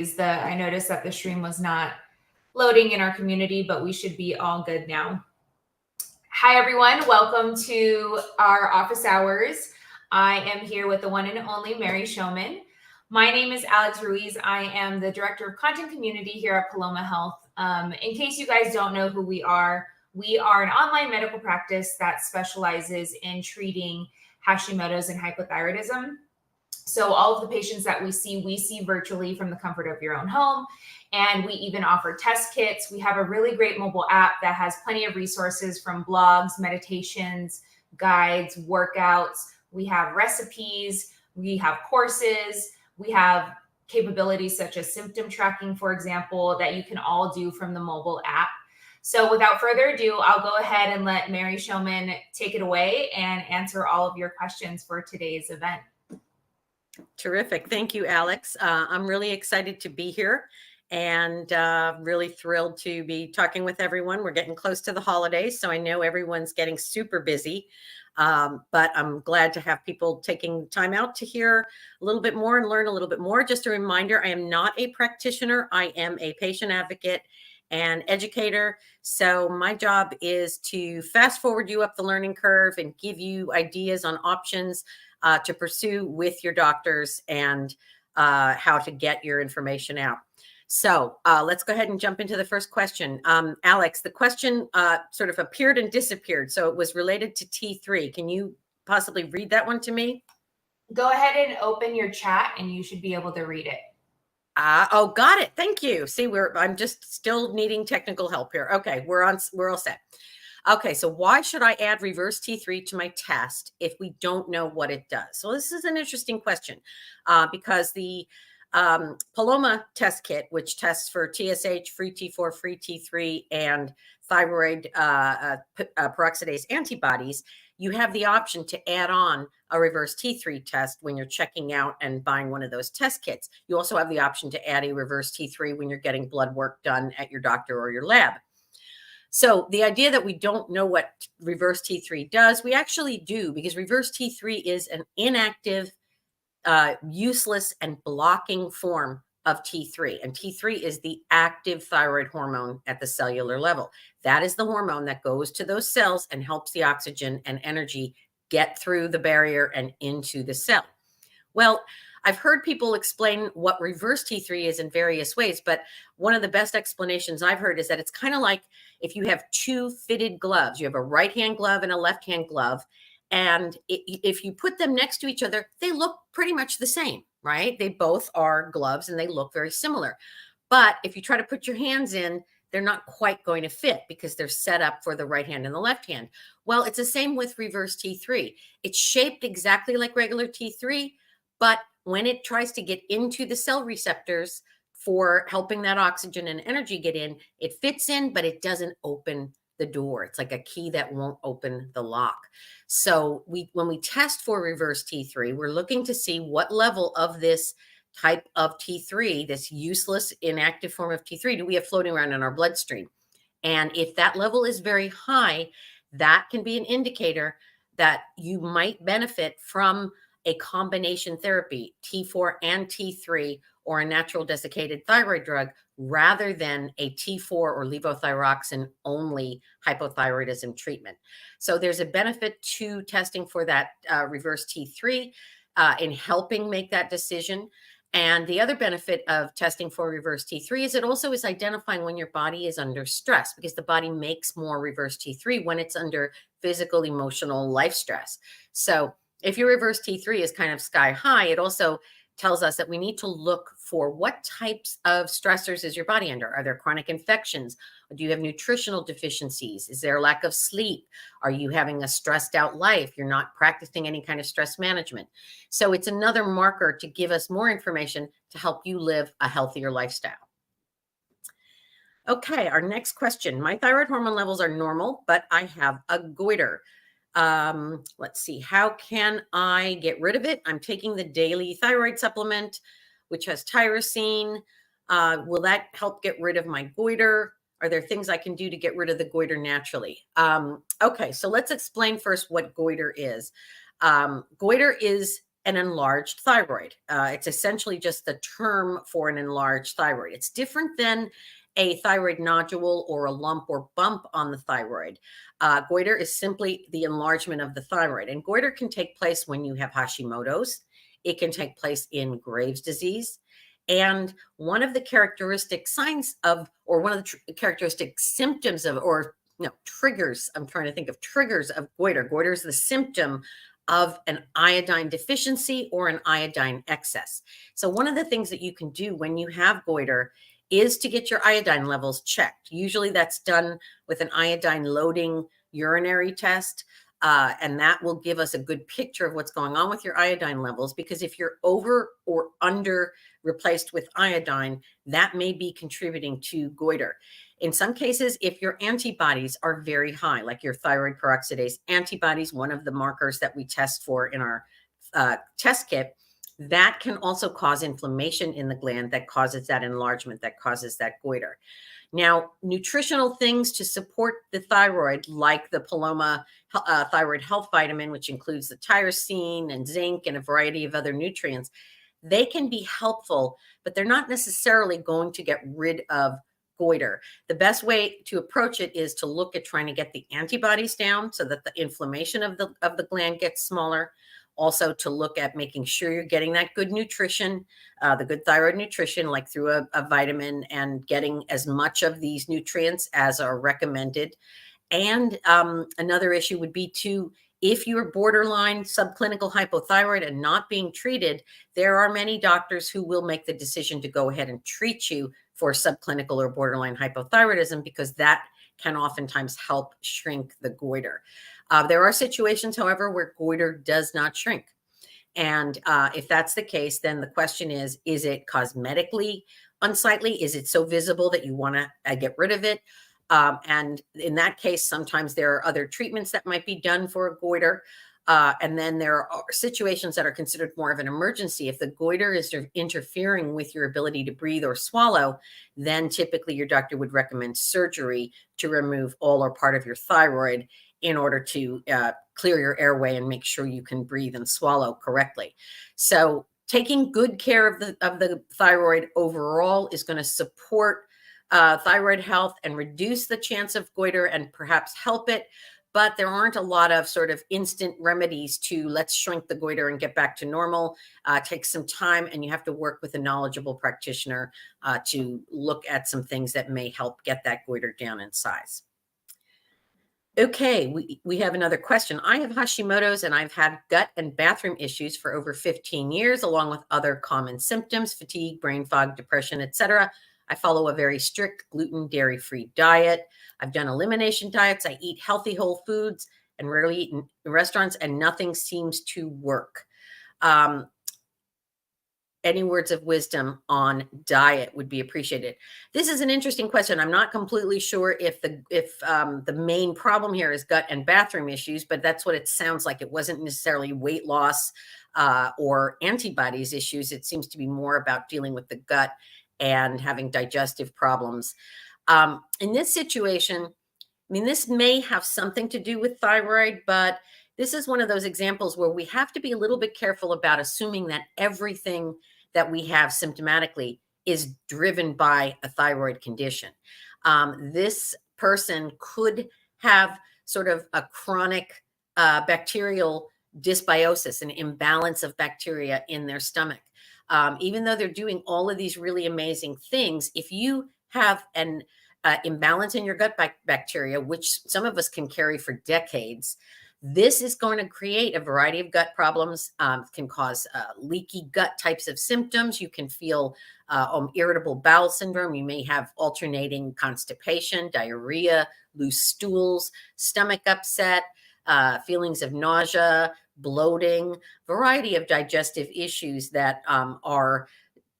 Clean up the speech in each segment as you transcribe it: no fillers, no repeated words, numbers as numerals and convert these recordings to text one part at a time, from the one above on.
I noticed that the stream was not loading in our community, but we should be all good now. Hi, everyone. Welcome to our office hours. I am here with the one and only Mary Shomon. My name is Alex Ruiz. I am the Director of Content Community here at Paloma Health. In case you guys don't know who we are an online medical practice that specializes in treating Hashimoto's and hypothyroidism. So all of the patients that we see virtually from the comfort of your own home. And we even offer test kits. We have a really great mobile app that has plenty of resources from blogs, meditations, guides, workouts. We have recipes, we have courses, we have capabilities such as symptom tracking, for example, that you can all do from the mobile app. So without further ado, I'll go ahead and let Mary Shomon take it away and answer all of your questions for today's event. Terrific. Thank you, Alex. I'm really excited to be here and really thrilled to be talking with everyone. We're getting close to the holidays, so I know everyone's getting super busy, but I'm glad to have people taking time out to hear a little bit more and learn a little bit more. Just a reminder, I am not a practitioner. I am a patient advocate and educator. So my job is to fast forward you up the learning curve and give you ideas on options to pursue with your doctors and how to get your information out. So let's go ahead and jump into the first question. Alex, the question sort of appeared and disappeared. So it was related to T3. Can you possibly read that one to me? Go ahead and open your chat and you should be able to read it. Oh, got it. Thank you. See, I'm just still needing technical help here. Okay, we're all set. Okay, so why should I add reverse T3 to my test if we don't know what it does? So this is an interesting question because the Paloma test kit, which tests for TSH, free T4, free T3, and thyroid peroxidase antibodies, you have the option to add on a reverse T3 test when you're checking out and buying one of those test kits. You also have the option to add a reverse T3 when you're getting blood work done at your doctor or your lab. So the idea that we don't know what reverse T3 does, we actually do, because reverse T3 is an inactive, useless, and blocking form of T3. And T3 is the active thyroid hormone at the cellular level. That is the hormone that goes to those cells and helps the oxygen and energy get through the barrier and into the cell. Well, I've heard people explain what reverse T3 is in various ways, but one of the best explanations I've heard is that it's kind of like if you have two fitted gloves. You have a right-hand glove and a left-hand glove, and if you put them next to each other, they look pretty much the same, right? They both are gloves and they look very similar. But if you try to put your hands in, they're not quite going to fit because they're set up for the right hand and the left hand. Well, it's the same with reverse T3. It's shaped exactly like regular T3, but when it tries to get into the cell receptors for helping that oxygen and energy get in, it fits in, but it doesn't open the door. It's like a key that won't open the lock. So when we test for reverse T3, we're looking to see what level of this type of T3, this useless inactive form of T3, do we have floating around in our bloodstream. And if that level is very high, that can be an indicator that you might benefit from a combination therapy, T4 and T3, or a natural desiccated thyroid drug, rather than a T4 or levothyroxine only hypothyroidism treatment. So there's a benefit to testing for that reverse T3 in helping make that decision. And the other benefit of testing for reverse T3 is it also is identifying when your body is under stress, because the body makes more reverse T3 when it's under physical, emotional, life stress. So if your reverse T3 is kind of sky high, it also tells us that we need to look for what types of stressors is your body under. Are there chronic infections? Do you have nutritional deficiencies? Is there a lack of sleep? Are you having a stressed out life? You're not practicing any kind of stress management. So it's another marker to give us more information to help you live a healthier lifestyle. Okay, our next question. My thyroid hormone levels are normal, but I have a goiter. Let's see, how can I get rid of it? I'm taking the daily thyroid supplement, which has tyrosine. Will that help get rid of my goiter? Are there things I can do to get rid of the goiter naturally? Okay, so let's explain first what goiter is. Goiter is an enlarged thyroid. It's essentially just the term for an enlarged thyroid. It's different than a thyroid nodule or a lump or bump on the thyroid. Goiter is simply the enlargement of the thyroid. And goiter can take place when you have Hashimoto's. It can take place in Graves' disease. And one of the characteristic signs of, or one of the characteristic symptoms of, or triggers, I'm trying to think of triggers of goiter. Goiter is the symptom of an iodine deficiency or an iodine excess. So one of the things that you can do when you have goiter is to get your iodine levels checked. Usually that's done with an iodine loading urinary test. And that will give us a good picture of what's going on with your iodine levels, because if you're over or under replaced with iodine, that may be contributing to goiter. In some cases, if your antibodies are very high, like your thyroid peroxidase antibodies, one of the markers that we test for in our test kit, that can also cause inflammation in the gland that causes that enlargement, that causes that goiter. Now, nutritional things to support the thyroid, like the Paloma Thyroid Health Vitamin, which includes the tyrosine and zinc and a variety of other nutrients, they can be helpful, but they're not necessarily going to get rid of goiter. The best way to approach it is to look at trying to get the antibodies down so that the inflammation of the gland gets smaller. Also to look at making sure you're getting that good nutrition, the good thyroid nutrition, like through a vitamin, and getting as much of these nutrients as are recommended. And another issue would be to, if you're borderline subclinical hypothyroid and not being treated, there are many doctors who will make the decision to go ahead and treat you for subclinical or borderline hypothyroidism, because that can oftentimes help shrink the goiter. There are situations, however, where goiter does not shrink. And if that's the case, then the question is it cosmetically unsightly? Is it so visible that you want to get rid of it? And in that case, sometimes there are other treatments that might be done for a goiter. And then there are situations that are considered more of an emergency. If the goiter is interfering with your ability to breathe or swallow, then typically your doctor would recommend surgery to remove all or part of your thyroid in order to clear your airway and make sure you can breathe and swallow correctly. So taking good care of the thyroid overall is going to support thyroid health and reduce the chance of goiter and perhaps help it. But there aren't a lot of sort of instant remedies to let's shrink the goiter and get back to normal. It takes some time, and you have to work with a knowledgeable practitioner to look at some things that may help get that goiter down in size. Okay, we have another question. I have Hashimoto's and I've had gut and bathroom issues for over 15 years, along with other common symptoms, fatigue, brain fog, depression, etc. I follow a very strict gluten, dairy-free diet. I've done elimination diets. I eat healthy whole foods and rarely eat in restaurants, and nothing seems to work. Any words of wisdom on diet would be appreciated. This is an interesting question. I'm not completely sure if the main problem here is gut and bathroom issues, but that's what it sounds like. It wasn't necessarily weight loss or antibodies issues. It seems to be more about dealing with the gut and having digestive problems. In this situation, I mean, this may have something to do with thyroid, but this is one of those examples where we have to be a little bit careful about assuming that everything that we have symptomatically is driven by a thyroid condition. This person could have sort of a chronic bacterial dysbiosis, an imbalance of bacteria in their stomach. Even though they're doing all of these really amazing things, if you have an imbalance in your gut bacteria, which some of us can carry for decades, this is going to create a variety of gut problems, can cause leaky gut types of symptoms. You can feel irritable bowel syndrome. You may have alternating constipation, diarrhea, loose stools, stomach upset, feelings of nausea, bloating, variety of digestive issues that are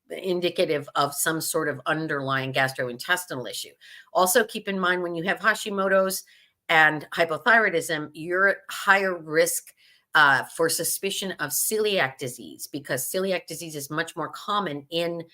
indicative of some sort of underlying gastrointestinal issue. Also, keep in mind when you have Hashimoto's and hypothyroidism, you're at higher risk for suspicion of celiac disease, because celiac disease is much more common in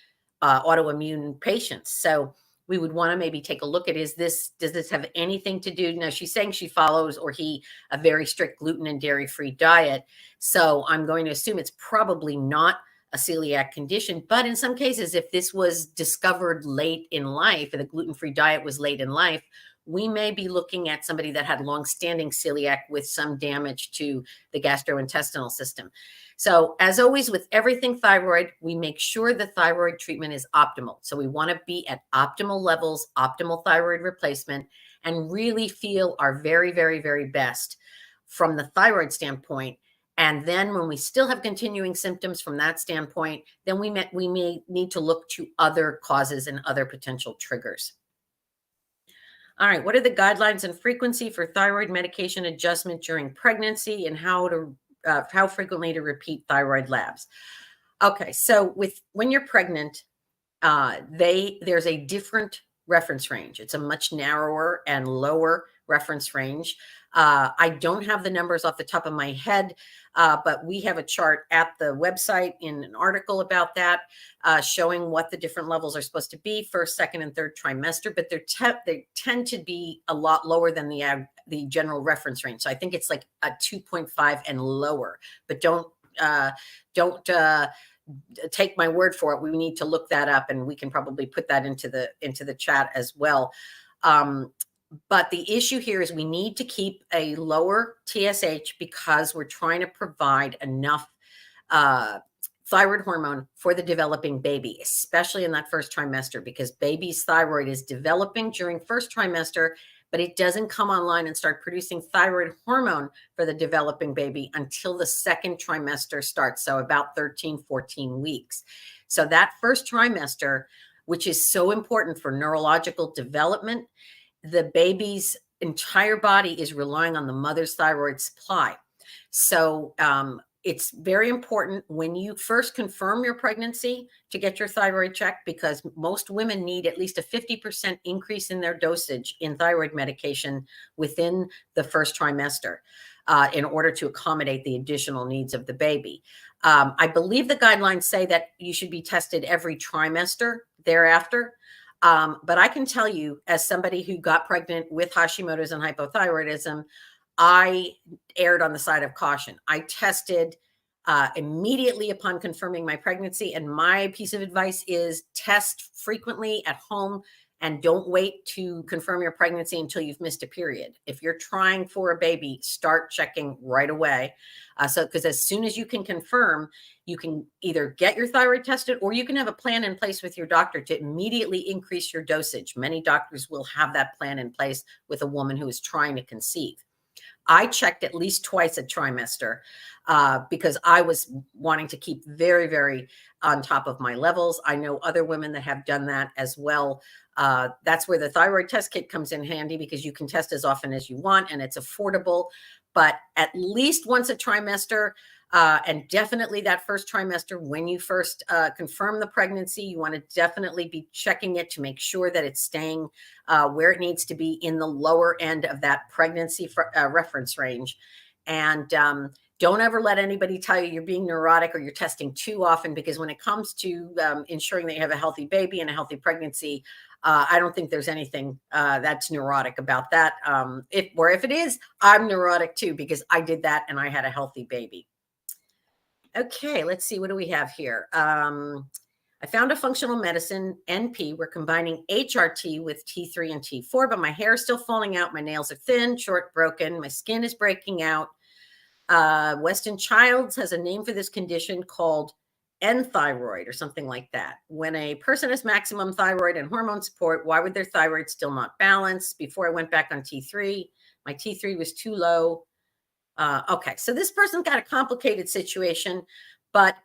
autoimmune patients. So we would want to maybe take a look at, does this have anything to do? Now, she's saying she follows, or he, a very strict gluten and dairy-free diet. So I'm going to assume it's probably not a celiac condition. But in some cases, if this was discovered late in life, and the gluten-free diet was late in life, we may be looking at somebody that had long-standing celiac with some damage to the gastrointestinal system. So as always, with everything thyroid, we make sure the thyroid treatment is optimal. So we want to be at optimal levels, optimal thyroid replacement, and really feel our very, very, very best from the thyroid standpoint. And then when we still have continuing symptoms from that standpoint, then we may need to look to other causes and other potential triggers. All right, what are the guidelines and frequency for thyroid medication adjustment during pregnancy, and how frequently to repeat thyroid labs? Okay, so when you're pregnant, there's a different reference range. It's a much narrower and lower reference range. I don't have the numbers off the top of my head, but we have a chart at the website in an article about that, showing what the different levels are supposed to be first, second, and third trimester. But they tend to be a lot lower than the general reference range. So I think it's like a 2.5 and lower. But don't take my word for it. We need to look that up, and we can probably put that into the chat as well. But the issue here is we need to keep a lower TSH because we're trying to provide enough thyroid hormone for the developing baby, especially in that first trimester, because baby's thyroid is developing during first trimester, but it doesn't come online and start producing thyroid hormone for the developing baby until the second trimester starts. So about 13, 14 weeks. So that first trimester, which is so important for neurological development, the baby's entire body is relying on the mother's thyroid supply. So it's very important when you first confirm your pregnancy to get your thyroid checked, because most women need at least a 50% increase in their dosage in thyroid medication within the first trimester in order to accommodate the additional needs of the baby. I believe the guidelines say that you should be tested every trimester thereafter. But I can tell you, as somebody who got pregnant with Hashimoto's and hypothyroidism, I erred on the side of caution. I tested immediately upon confirming my pregnancy. And my piece of advice is test frequently at home, and don't wait to confirm your pregnancy until you've missed a period. If you're trying for a baby, start checking right away. Because as soon as you can confirm, you can either get your thyroid tested, or you can have a plan in place with your doctor to immediately increase your dosage. Many doctors will have that plan in place with a woman who is trying to conceive. I checked at least twice a trimester because I was wanting to keep very, very on top of my levels. I know other women that have done that as well. That's where the thyroid test kit comes in handy, because you can test as often as you want and it's affordable. But at least once a trimester, and definitely that first trimester, when you first confirm the pregnancy, you want to definitely be checking it to make sure that it's staying where it needs to be in the lower end of that pregnancy reference range. And don't ever let anybody tell you you're being neurotic or you're testing too often, because when it comes to ensuring that you have a healthy baby and a healthy pregnancy, I don't think there's anything that's neurotic about that. If it is, I'm neurotic too, because I did that and I had a healthy baby. Okay, let's see. What do we have here? I found a functional medicine, NP. We're combining HRT with T3 and T4, but my hair is still falling out. My nails are thin, short, broken. My skin is breaking out. Weston Childs has a name for this condition called N-thyroid or something like that. When a person has maximum thyroid and hormone support, why would their thyroid still not balance? Before I went back on T3, my T3 was too low. Okay, so this person's got a complicated situation, but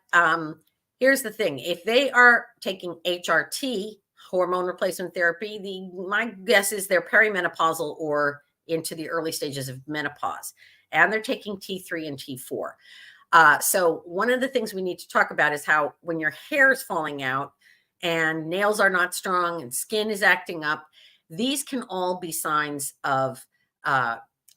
here's the thing. If they are taking HRT, hormone replacement therapy, my guess is they're perimenopausal or into the early stages of menopause, and they're taking T3 and T4. So one of the things we need to talk about is how when your hair is falling out and nails are not strong and skin is acting up, these can all be signs of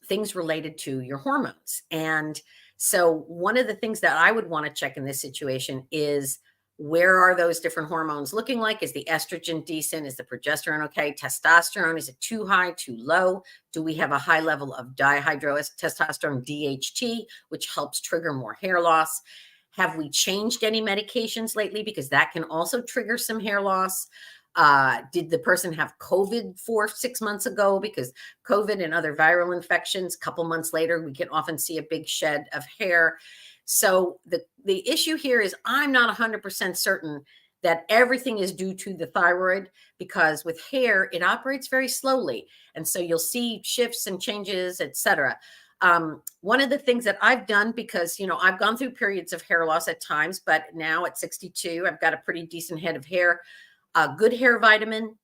things related to your hormones. And so one of the things that I would want to check in this situation is Where are those different hormones looking like? Is the estrogen decent? Is the progesterone okay? Testosterone, is it too high, too low? Do we have a high level of dihydrotestosterone, DHT, which helps trigger more hair loss? Have we changed any medications lately? Because that can also trigger some hair loss. Did the person have COVID 6 months ago? Because COVID and other viral infections, a couple months later, we can often see a big shed of hair. So the issue here is I'm not 100% certain that everything is due to the thyroid, because with hair, it operates very slowly. And so you'll see shifts and changes, etc. One of the things that I've done, because, I've gone through periods of hair loss at times, but now at 62, I've got a pretty decent head of hair, good hair vitamin,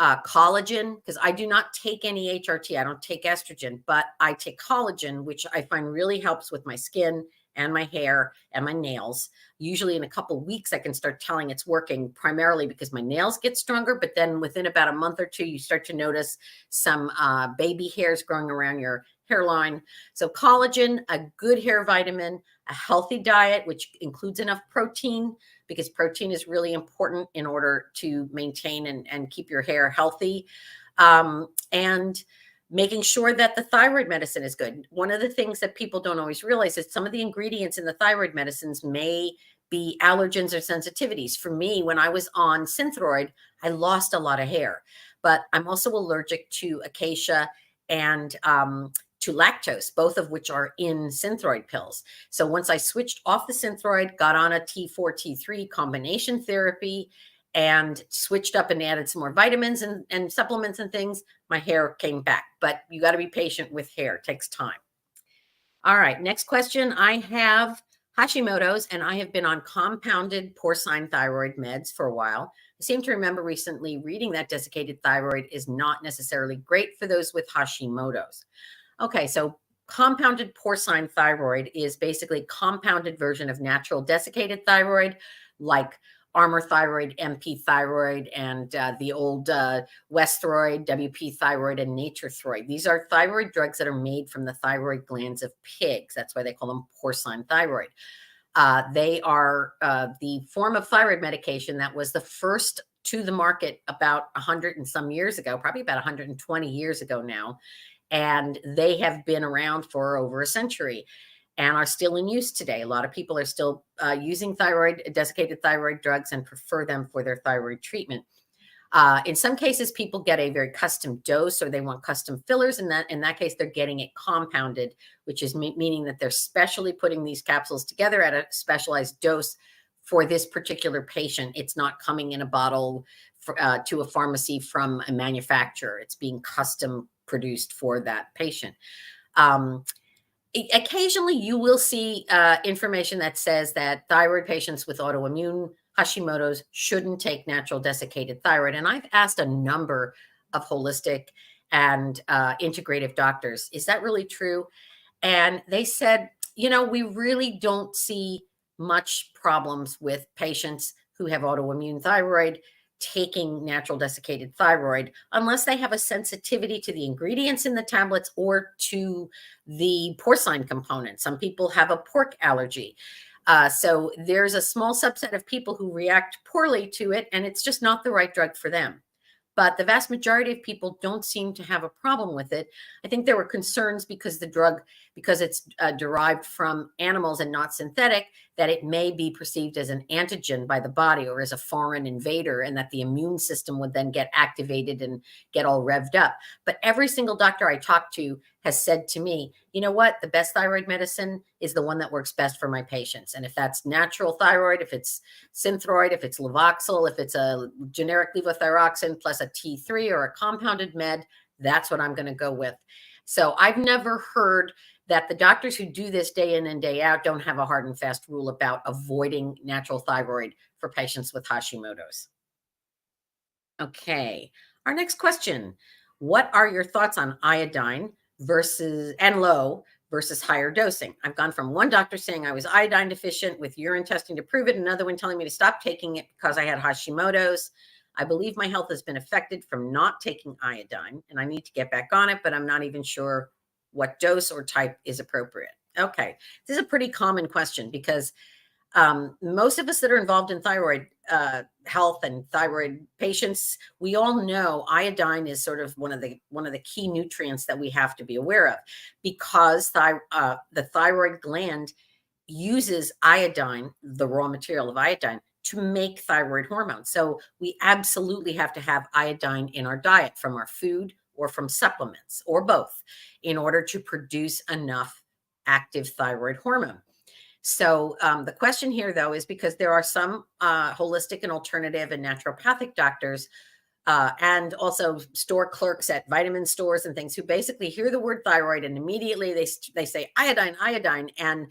collagen, because I do not take any HRT. I don't take estrogen, but I take collagen, which I find really helps with my skin and my hair and my nails. Usually in a couple of weeks, I can start telling it's working, primarily because my nails get stronger. But then within about a month or two, you start to notice some baby hairs growing around your hairline. So collagen, a good hair vitamin, a healthy diet, which includes enough protein, because protein is really important in order to maintain and keep your hair healthy. And making sure that the thyroid medicine is good. One of the things that people don't always realize is some of the ingredients in the thyroid medicines may be allergens or sensitivities. For me, when I was on Synthroid, I lost a lot of hair, but I'm also allergic to acacia and to lactose, both of which are in Synthroid pills. So once I switched off the Synthroid, got on a T4, T3 combination therapy, and switched up and added some more vitamins and supplements and things, my hair came back. But you got to be patient with hair. It takes time. All right. Next question. I have Hashimoto's, and I have been on compounded porcine thyroid meds for a while. I seem to remember recently reading that desiccated thyroid is not necessarily great for those with Hashimoto's. Okay. So compounded porcine thyroid is basically a compounded version of natural desiccated thyroid, like Armour Thyroid, MP Thyroid, and the old Westroid, WP Thyroid, and Nature Thyroid. These are thyroid drugs that are made from the thyroid glands of pigs. That's why they call them porcine thyroid. They are the form of thyroid medication that was the first to the market about 100 and some years ago, probably about 120 years ago now. And they have been around for over a century and are still in use today. A lot of people are still using desiccated thyroid drugs and prefer them for their thyroid treatment. In some cases, people get a very custom dose, or they want custom fillers. In that case, they're getting it compounded, which is meaning that they're specially putting these capsules together at a specialized dose for this particular patient. It's not coming in a bottle to a pharmacy from a manufacturer. It's being custom produced for that patient. Occasionally, you will see information that says that thyroid patients with autoimmune Hashimoto's shouldn't take natural desiccated thyroid. And I've asked a number of holistic and integrative doctors, is that really true? And they said, we really don't see much problems with patients who have autoimmune thyroid taking natural desiccated thyroid unless they have a sensitivity to the ingredients in the tablets or to the porcine component. Some people have a pork allergy. So there's a small subset of people who react poorly to it, and it's just not the right drug for them. But the vast majority of people don't seem to have a problem with it. I think there were concerns because because it's derived from animals and not synthetic, that it may be perceived as an antigen by the body or as a foreign invader, and that the immune system would then get activated and get all revved up. But every single doctor I talked to has said to me, you know what, the best thyroid medicine is the one that works best for my patients. And if that's natural thyroid, if it's Synthroid, if it's Levoxyl, if it's a generic levothyroxine plus a T3 or a compounded med, that's what I'm going to go with. So I've never heard that the doctors who do this day in and day out don't have a hard and fast rule about avoiding natural thyroid for patients with Hashimoto's. Okay, our next question. What are your thoughts on iodine and low versus higher dosing? I've gone from one doctor saying I was iodine deficient with urine testing to prove it, another one telling me to stop taking it because I had Hashimoto's. I believe my health has been affected from not taking iodine, and I need to get back on it, but I'm not even sure what dose or type is appropriate. Okay, this is a pretty common question because Most of us that are involved in thyroid health and thyroid patients, we all know iodine is sort of one of the key nutrients that we have to be aware of, because the thyroid gland uses iodine, the raw material of iodine, to make thyroid hormone. So we absolutely have to have iodine in our diet from our food or from supplements or both in order to produce enough active thyroid hormone. So the question here, though, is because there are some holistic and alternative and naturopathic doctors and also store clerks at vitamin stores and things who basically hear the word thyroid and immediately they say iodine, iodine. And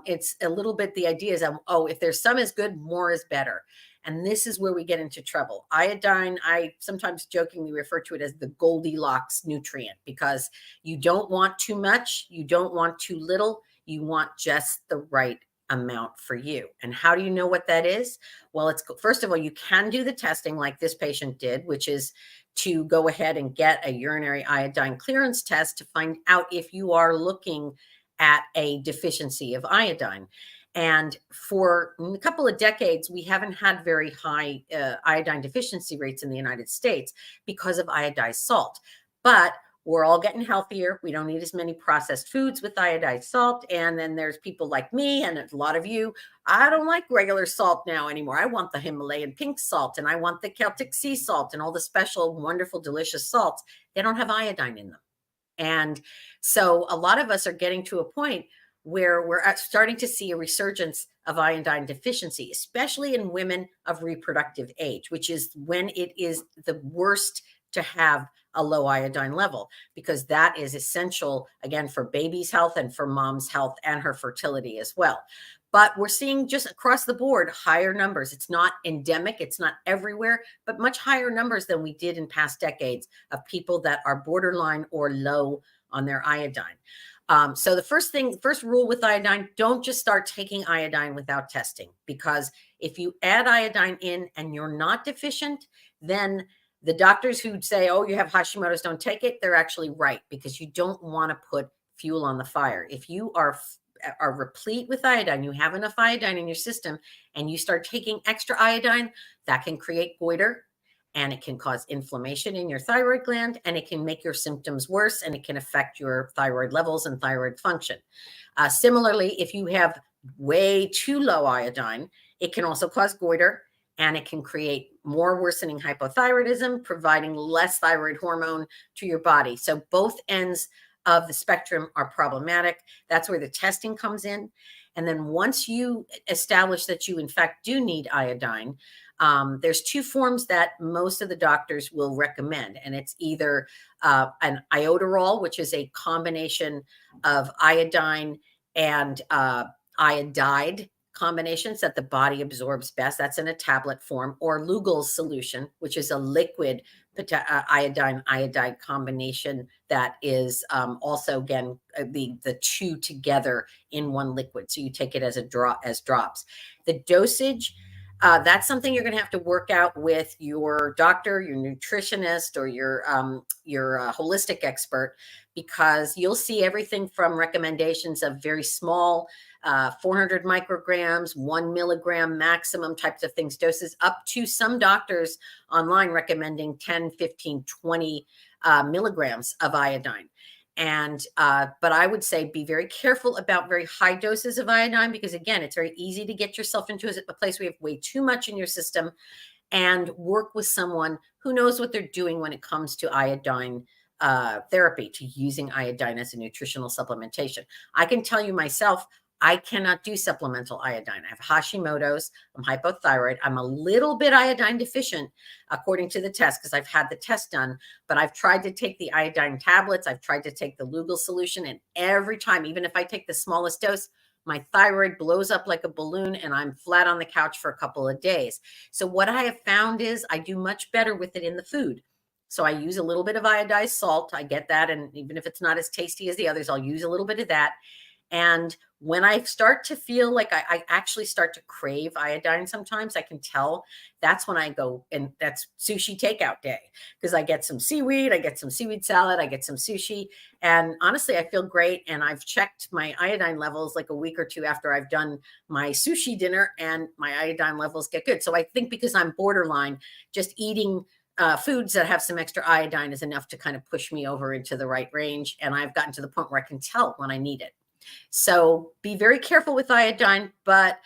it's a little bit the idea is, oh, if there's some is good, more is better. And this is where we get into trouble. Iodine, I sometimes jokingly refer to it as the Goldilocks nutrient, because you don't want too much, you don't want too little, you want just the right amount for you. And how do you know what that is? Well, it's first of all, you can do the testing like this patient did, which is to go ahead and get a urinary iodine clearance test to find out if you are looking at a deficiency of iodine. And for a couple of decades, we haven't had very high iodine deficiency rates in the United States because of iodized salt. But we're all getting healthier. We don't need as many processed foods with iodized salt. And then there's people like me and a lot of you. I don't like regular salt now anymore. I want the Himalayan pink salt, and I want the Celtic sea salt and all the special, wonderful, delicious salts. They don't have iodine in them. And so a lot of us are getting to a point where we're starting to see a resurgence of iodine deficiency, especially in women of reproductive age, which is when it is the worst to have a low iodine level, because that is essential, again, for baby's health and for mom's health and her fertility as well. But we're seeing just across the board higher numbers. It's not endemic, it's not everywhere, but much higher numbers than we did in past decades of people that are borderline or low on their iodine. So the first rule with iodine, don't just start taking iodine without testing, because if you add iodine in and you're not deficient, then the doctors who say, oh, you have Hashimoto's, don't take it, they're actually right, because you don't want to put fuel on the fire. If you are replete with iodine, you have enough iodine in your system, and you start taking extra iodine, that can create goiter, and it can cause inflammation in your thyroid gland, and it can make your symptoms worse, and it can affect your thyroid levels and thyroid function. Similarly, if you have way too low iodine, it can also cause goiter, and it can create more worsening hypothyroidism, providing less thyroid hormone to your body. So both ends of the spectrum are problematic. That's where the testing comes in. And then once you establish that you in fact do need iodine, there's two forms that most of the doctors will recommend. And it's either an iodoral, which is a combination of iodine and iodide combinations that the body absorbs best. That's in a tablet form, or Lugol's solution, which is a liquid iodine iodide combination that is also, again, the two together in one liquid. So you take it as drops. The dosage, that's something you're going to have to work out with your doctor, your nutritionist, or your holistic expert, because you'll see everything from recommendations of very small 400 micrograms, 1 milligram maximum types of things, doses, up to some doctors online recommending 10, 15, 20 milligrams of iodine. And but I would say be very careful about very high doses of iodine, because again, it's very easy to get yourself into a place where you have way too much in your system, and work with someone who knows what they're doing when it comes to iodine therapy, to using iodine as a nutritional supplementation. I can tell you myself, I cannot do supplemental iodine. I have Hashimoto's, I'm hypothyroid. I'm a little bit iodine deficient according to the test, because I've had the test done, but I've tried to take the iodine tablets. I've tried to take the Lugol solution, and every time, even if I take the smallest dose, my thyroid blows up like a balloon and I'm flat on the couch for a couple of days. So what I have found is I do much better with it in the food. So I use a little bit of iodized salt. I get that. And even if it's not as tasty as the others, I'll use a little bit of that. And when I start to feel like I actually start to crave iodine sometimes, I can tell that's when I go, and that's sushi takeout day, because I get some seaweed, I get some seaweed salad, I get some sushi. And honestly, I feel great. And I've checked my iodine levels like a week or two after I've done my sushi dinner, and my iodine levels get good. So I think because I'm borderline, just eating foods that have some extra iodine is enough to kind of push me over into the right range. And I've gotten to the point where I can tell when I need it. So be very careful with iodine, but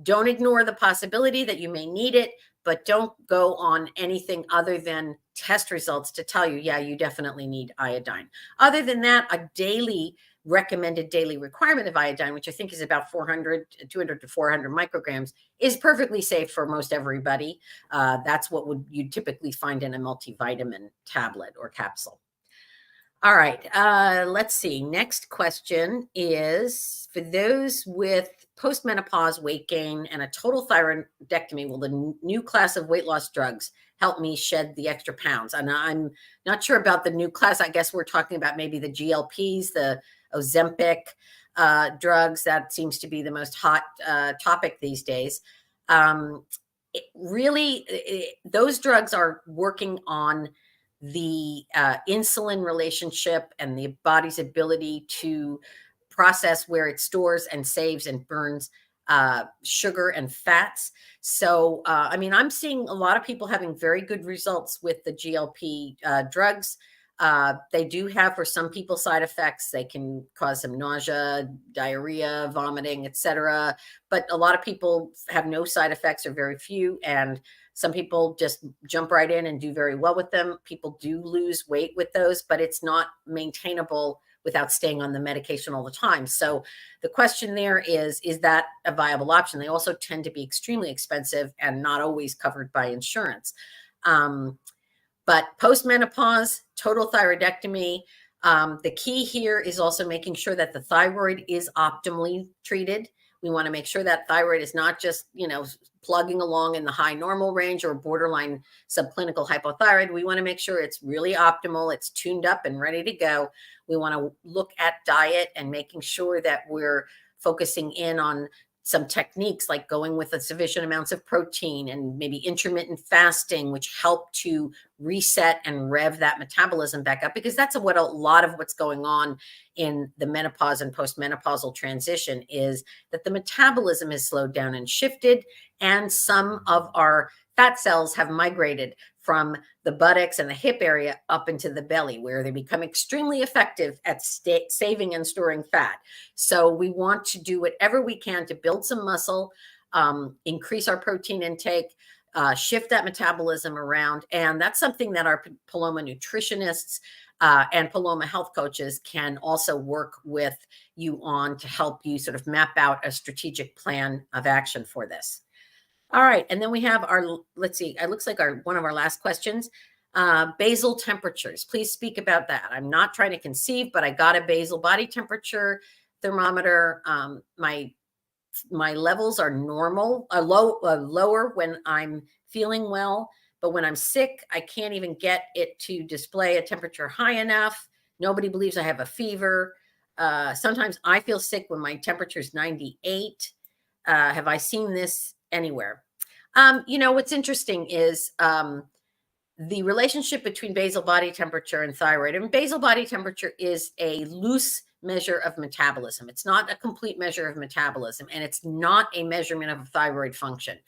don't ignore the possibility that you may need it, but don't go on anything other than test results to tell you, yeah, you definitely need iodine. Other than that, a recommended daily requirement of iodine, which I think is about 200 to 400 micrograms, is perfectly safe for most everybody. That's what you typically find in a multivitamin tablet or capsule. All right, let's see. Next question is, for those with postmenopause weight gain and a total thyroidectomy, will the new class of weight loss drugs help me shed the extra pounds? And I'm not sure about the new class. I guess we're talking about maybe the GLPs, the Ozempic drugs. That seems to be the most hot topic these days. Those drugs are working on the insulin relationship and the body's ability to process where it stores and saves and burns sugar and fats. So, I mean, I'm seeing a lot of people having very good results with the GLP drugs. They do have, for some people, side effects. They can cause some nausea, diarrhea, vomiting, etc. But a lot of people have no side effects or very few. And some people just jump right in and do very well with them. People do lose weight with those, but it's not maintainable without staying on the medication all the time. So the question there is that a viable option? They also tend to be extremely expensive and not always covered by insurance. But postmenopause, total thyroidectomy, the key here is also making sure that the thyroid is optimally treated. We want to make sure that thyroid is not just, plugging along in the high normal range or borderline subclinical hypothyroid. We want to make sure it's really optimal, it's tuned up and ready to go. We want to look at diet and making sure that we're focusing in on some techniques like going with sufficient amounts of protein and maybe intermittent fasting, which help to reset and rev that metabolism back up, because that's what a lot of what's going on in the menopause and postmenopausal transition is that the metabolism is slowed down and shifted, and some of our fat cells have migrated from the buttocks and the hip area up into the belly, where they become extremely effective at saving and storing fat. So we want to do whatever we can to build some muscle, increase our protein intake, shift that metabolism around. And that's something that our Paloma nutritionists and Paloma Health coaches can also work with you on to help you sort of map out a strategic plan of action for this. All right, and then we have let's see, it looks like one of our last questions, basal temperatures. Please speak about that. I'm not trying to conceive, but I got a basal body temperature thermometer. My levels are normal, lower when I'm feeling well, but when I'm sick, I can't even get it to display a temperature high enough. Nobody believes I have a fever. Sometimes I feel sick when my temperature is 98. Have I seen this anywhere? What's interesting is the relationship between basal body temperature and thyroid. And basal body temperature is a loose measure of metabolism. It's not a complete measure of metabolism, and it's not a measurement of thyroid function.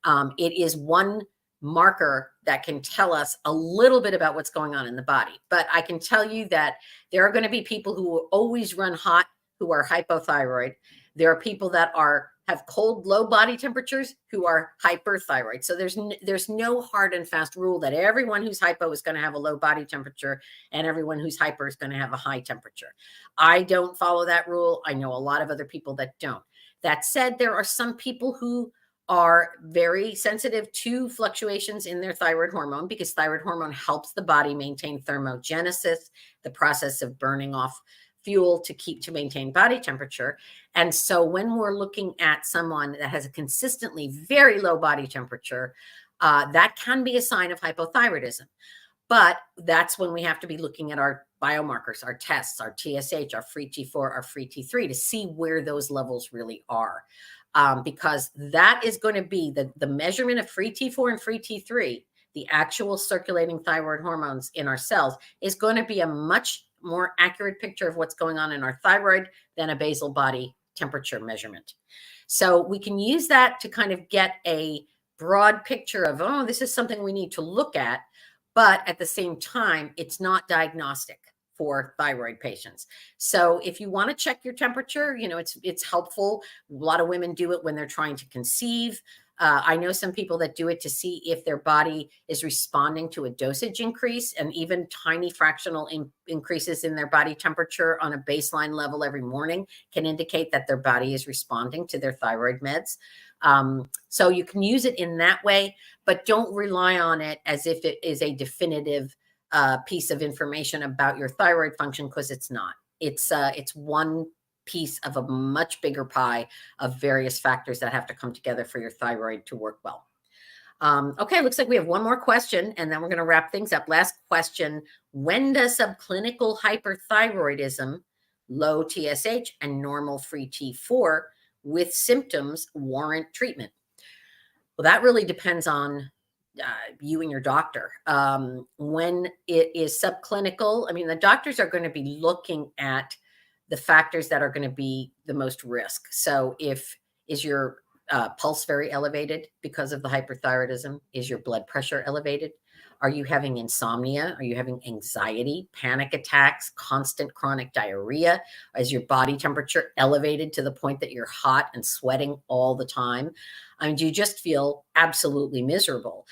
It is one marker that can tell us a little bit about what's going on in the body. But I can tell you that there are going to be people who will always run hot who are hypothyroid. There are people that have cold, low body temperatures who are hyperthyroid. So there's no hard and fast rule that everyone who's hypo is going to have a low body temperature and everyone who's hyper is going to have a high temperature. I don't follow that rule. I know a lot of other people that don't. That said, there are some people who are very sensitive to fluctuations in their thyroid hormone, because thyroid hormone helps the body maintain thermogenesis, the process of burning off fuel to maintain body temperature. And so when we're looking at someone that has a consistently very low body temperature, that can be a sign of hypothyroidism. But that's when we have to be looking at our biomarkers, our tests, our TSH, our free T4, our free T3 to see where those levels really are. Because that is going to be the measurement of free T4 and free T3, the actual circulating thyroid hormones in our cells, is going to be a much more accurate picture of what's going on in our thyroid than a basal body temperature measurement. So we can use that to kind of get a broad picture of, oh, this is something we need to look at. But at the same time, it's not diagnostic for thyroid patients. So if you want to check your temperature, it's helpful. A lot of women do it when they're trying to conceive. I know some people that do it to see if their body is responding to a dosage increase, and even tiny fractional increases in their body temperature on a baseline level every morning can indicate that their body is responding to their thyroid meds. So you can use it in that way, but don't rely on it as if it is a definitive piece of information about your thyroid function, because it's not. It's one piece of a much bigger pie of various factors that have to come together for your thyroid to work well. Okay, looks like we have one more question, and then we're going to wrap things up. Last question: when does subclinical hyperthyroidism, low TSH, and normal free T4 with symptoms warrant treatment? Well, that really depends on you and your doctor. When it is subclinical, I mean, the doctors are going to be looking at the factors that are going to be the most risk. So is your pulse very elevated because of the hyperthyroidism? Is your blood pressure elevated? Are you having insomnia? Are you having anxiety, panic attacks, constant chronic diarrhea? Is your body temperature elevated to the point that you're hot and sweating all the time? I mean, do you just feel absolutely miserable?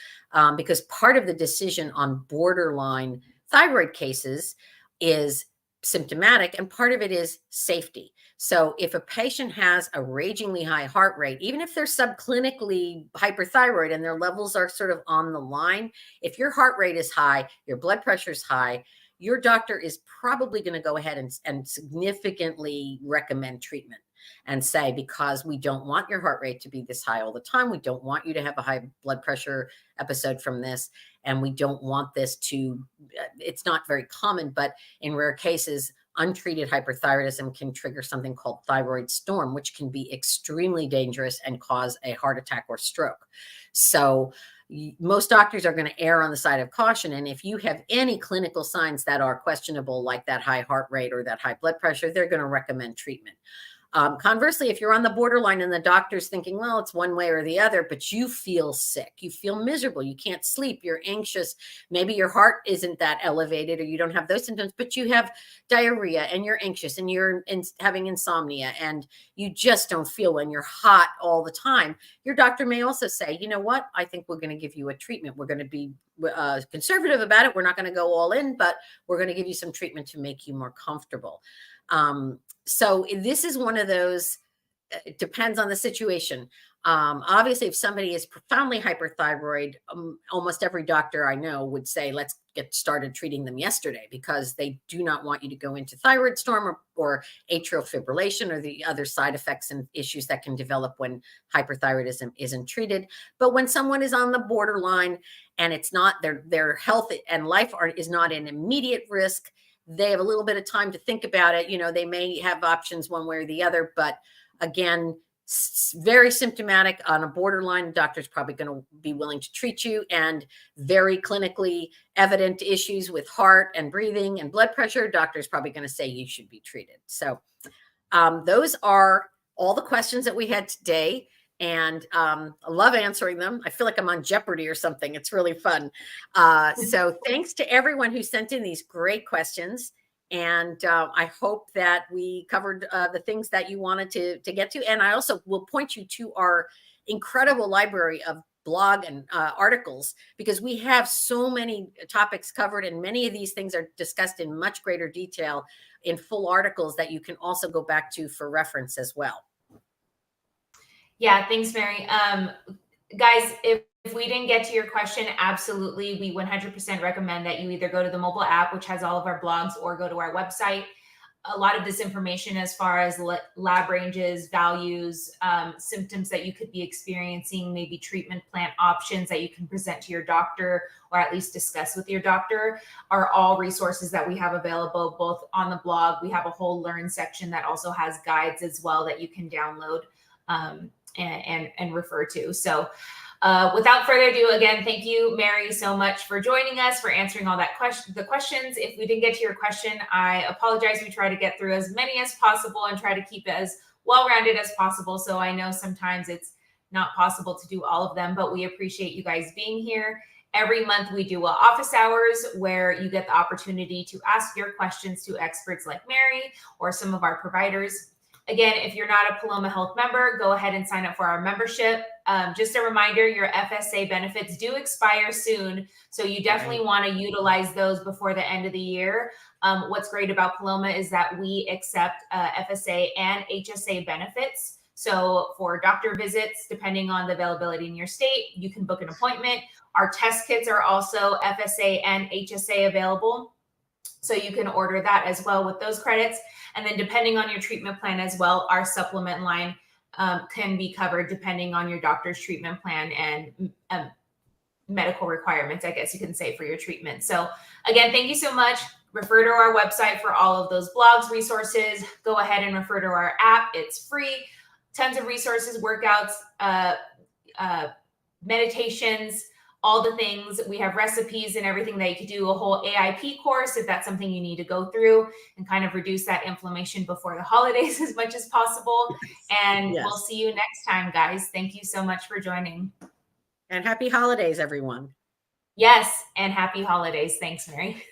Because part of the decision on borderline thyroid cases is symptomatic, and part of it is safety. So if a patient has a ragingly high heart rate, even if they're subclinically hyperthyroid and their levels are sort of on the line, if your heart rate is high, your blood pressure is high, your doctor is probably going to go ahead and significantly recommend treatment and say, because we don't want your heart rate to be this high all the time. We don't want you to have a high blood pressure episode from this. And we don't want this to, it's not very common, but in rare cases, untreated hyperthyroidism can trigger something called thyroid storm, which can be extremely dangerous and cause a heart attack or stroke. So most doctors are going to err on the side of caution. And if you have any clinical signs that are questionable, like that high heart rate or that high blood pressure, they're going to recommend treatment. Conversely, if you're on the borderline and the doctor's thinking, well, it's one way or the other, but you feel sick, you feel miserable, you can't sleep, you're anxious, maybe your heart isn't that elevated or you don't have those symptoms, but you have diarrhea and you're anxious and you're having insomnia and you just don't feel when you're hot all the time, your doctor may also say, you know what, I think we're going to give you a treatment. We're going to be conservative about it. We're not going to go all in, but we're going to give you some treatment to make you more comfortable. So this is one of those, it depends on the situation. Obviously, if somebody is profoundly hyperthyroid, almost every doctor I know would say, let's get started treating them yesterday, because they do not want you to go into thyroid storm or atrial fibrillation or the other side effects and issues that can develop when hyperthyroidism isn't treated. But when someone is on the borderline and it's not their health and life is not an immediate risk, they have a little bit of time to think about it. You know, they may have options one way or the other, but again, very symptomatic on a borderline, doctor's probably going to be willing to treat you, and very clinically evident issues with heart and breathing and blood pressure, doctor's probably going to say you should be treated. So those are all the questions that we had today. And I love answering them. I feel like I'm on Jeopardy or something. It's really fun. So thanks to everyone who sent in these great questions. And I hope that we covered the things that you wanted to get to. And I also will point you to our incredible library of blog and articles, because we have so many topics covered, and many of these things are discussed in much greater detail in full articles that you can also go back to for reference as well. Yeah, thanks, Mary. Guys, if we didn't get to your question, absolutely, we 100% recommend that you either go to the mobile app, which has all of our blogs, or go to our website. a lot of this information as far as lab ranges, values, symptoms that you could be experiencing, maybe treatment plan options that you can present to your doctor or at least discuss with your doctor, are all resources that we have available both on the blog. We have a whole learn section that also has guides as well that you can download and refer to. So without further ado, again, thank you, Mary, so much for joining us, for answering all the questions. If we didn't get to your question, I apologize. We try to get through as many as possible and try to keep it as well-rounded as possible. So I know sometimes it's not possible to do all of them, but we appreciate you guys being here. Every month we do office hours where you get the opportunity to ask your questions to experts like Mary or some of our providers. Again, if you're not a Paloma Health member, go ahead and sign up for our membership. Just a reminder, your FSA benefits do expire soon, so you definitely want to utilize those before the end of the year. What's great about Paloma is that we accept FSA and HSA benefits. So for doctor visits, depending on the availability in your state, you can book an appointment. Our test kits are also FSA and HSA available, so you can order that as well with those credits. And then depending on your treatment plan as well, our supplement line can be covered depending on your doctor's treatment plan and medical requirements, I guess you can say, for your treatment. So again, thank you so much. Refer to our website for all of those blogs, resources. Go ahead and refer to our app. It's free. Tons of resources, workouts, meditations, all the things. We have recipes and everything that you could do, a whole AIP course if that's something you need to go through and kind of reduce that inflammation before the holidays as much as possible. And we'll see you next time, guys. Thank you so much for joining. And happy holidays, everyone. Yes, and happy holidays. Thanks, Mary.